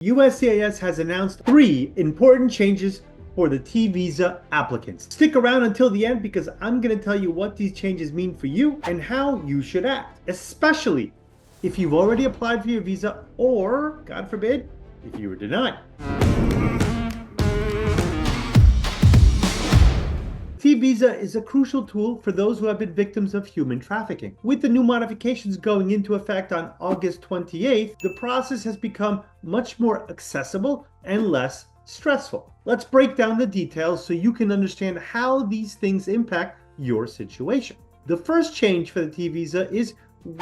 USCIS has announced 3 important changes for the T visa applicants. Stick around until the end because I'm going to tell you what these changes mean for you and how you should act, especially if you've already applied for your visa or, God forbid, if you were denied. T visa is a crucial tool for those who have been victims of human trafficking. With the new modifications going into effect on August 28th, the process has become much more accessible and less stressful. Let's break down the details so you can understand how these things impact your situation. The first change for the T visa is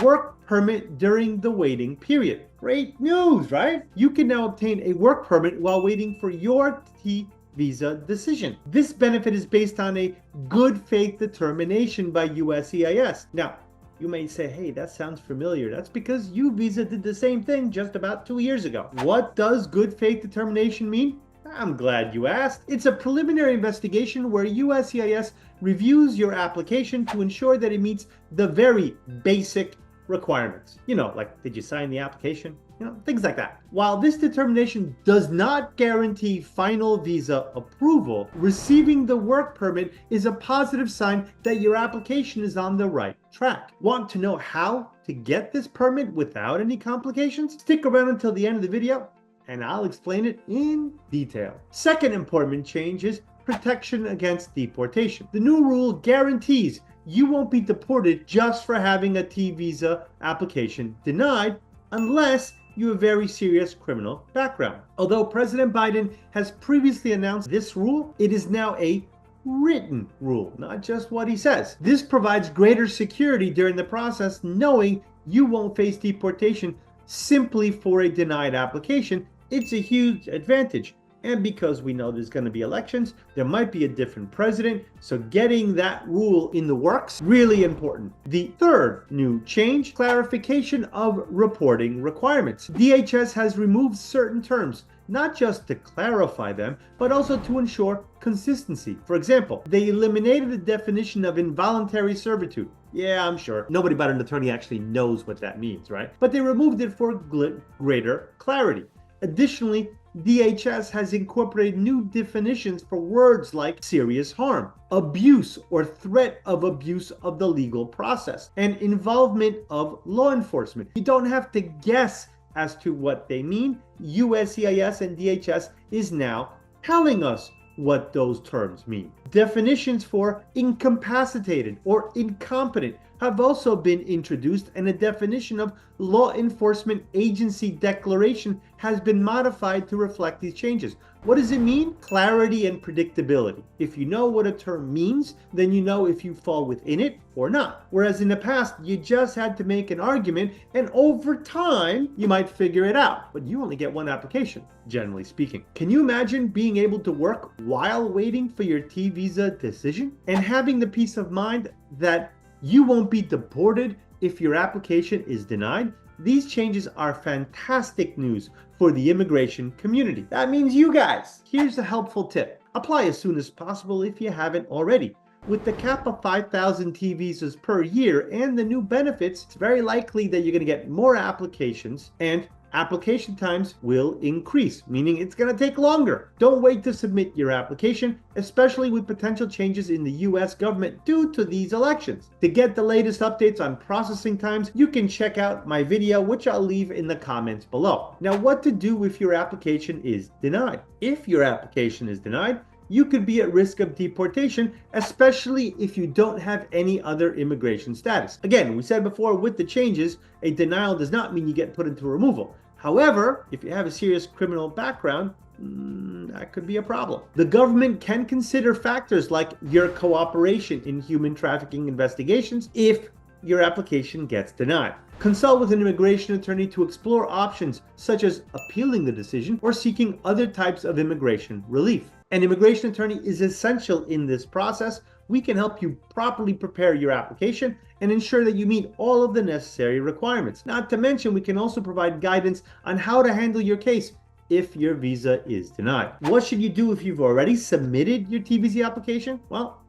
work permit during the waiting period. Great news, right? You can now obtain a work permit while waiting for your T visa decision. This benefit is based on a good faith determination by USCIS. Now, you may say, hey, that sounds familiar. That's because visa did the same thing just about 2 years ago. What does good faith determination mean? I'm glad you asked. It's a preliminary investigation where USCIS reviews your application to ensure that it meets the very basic requirements. Like, did you sign the application? Things like that. While this determination does not guarantee final visa approval, receiving the work permit is a positive sign that your application is on the right track. Want to know how to get this permit without any complications? Stick around until the end of the video and I'll explain it in detail. Second important change is protection against deportation. The new rule guarantees you won't be deported just for having a T visa application denied unless you have a very serious criminal background. Although President Biden has previously announced this rule, it is now a written rule, not just what he says. This provides greater security during the process, knowing you won't face deportation simply for a denied application. It's a huge advantage. And because we know there's going to be elections, there might be a different president. So getting that rule in the works, really important. The third new change, clarification of reporting requirements. DHS has removed certain terms, not just to clarify them, but also to ensure consistency. For example, they eliminated the definition of involuntary servitude. Yeah, I'm sure nobody but an attorney actually knows what that means, right? But they removed it for greater clarity. Additionally, DHS has incorporated new definitions for words like serious harm, abuse or threat of abuse of the legal process, and involvement of law enforcement. You don't have to guess as to what they mean. USCIS and DHS is now telling us what those terms mean. Definitions for incapacitated or incompetent have also been introduced, and a definition of law enforcement agency declaration has been modified to reflect these changes. What does it mean? Clarity and predictability. If you know what a term means, then you know if you fall within it or not. Whereas in the past, you just had to make an argument, and over time, you might figure it out. But you only get one application, generally speaking. Can you imagine being able to work while waiting for your T visa decision and having the peace of mind that you won't be deported if your application is denied? These changes are fantastic news for the immigration community. That means you guys. Here's a helpful tip. Apply as soon as possible if you haven't already. With the cap of 5,000 T visas per year and the new benefits, it's very likely that you're going to get more applications and application times will increase, meaning it's going to take longer. Don't wait to submit your application, especially with potential changes in the US government due to these elections. To get the latest updates on processing times, you can check out my video, which I'll leave in the comments below. Now, what to do if your application is denied? If your application is denied, you could be at risk of deportation, especially if you don't have any other immigration status. Again, we said before, with the changes, a denial does not mean you get put into removal. However, if you have a serious criminal background, that could be a problem. The government can consider factors like your cooperation in human trafficking investigations if your application gets denied. Consult with an immigration attorney to explore options such as appealing the decision or seeking other types of immigration relief. An immigration attorney is essential in this process. We can help you properly prepare your application and ensure that you meet all of the necessary requirements. Not to mention, we can also provide guidance on how to handle your case if your visa is denied. What should you do if you've already submitted your T visa application? Well,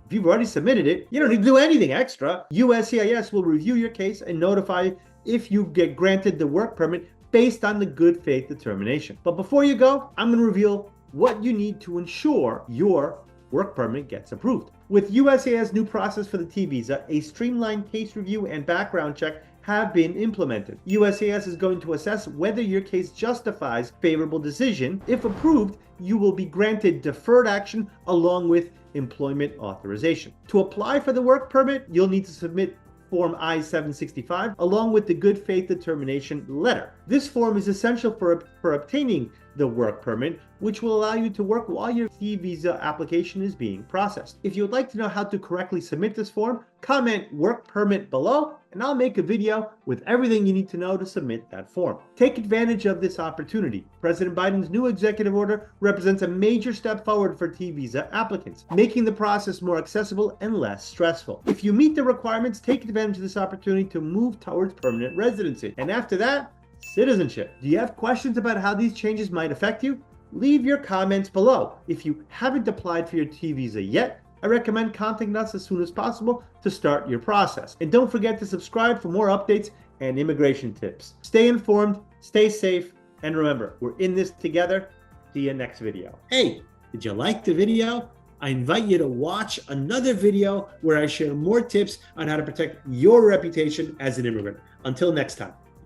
if you've already submitted it, you don't need to do anything extra. USCIS will review your case and notify if you get granted the work permit based on the good faith determination. But before you go, I'm going to reveal what you need to ensure your work permit gets approved. With USCIS new process for the T visa, a streamlined case review and background check have been implemented. USCIS is going to assess whether your case justifies favorable decision. If approved, you will be granted deferred action along with employment authorization. To apply for the work permit, you'll need to submit Form I-765 along with the good faith determination letter. This form is essential for obtaining the work permit, which will allow you to work while your T visa application is being processed. If you would like to know how to correctly submit this form, comment work permit below and I'll make a video with everything you need to know to submit that form. Take advantage of this opportunity. President Biden's new executive order represents a major step forward for T visa applicants, making the process more accessible and less stressful. If you meet the requirements, take advantage of this opportunity to move towards permanent residency. And after that, citizenship. Do you have questions about how these changes might affect you? Leave your comments below. If you haven't applied for your T visa yet, I recommend contacting us as soon as possible to start your process. And don't forget to subscribe for more updates and immigration tips. Stay informed, stay safe, and remember, we're in this together. See you next video. Hey, did you like the video? I invite you to watch another video where I share more tips on how to protect your reputation as an immigrant. Until next time.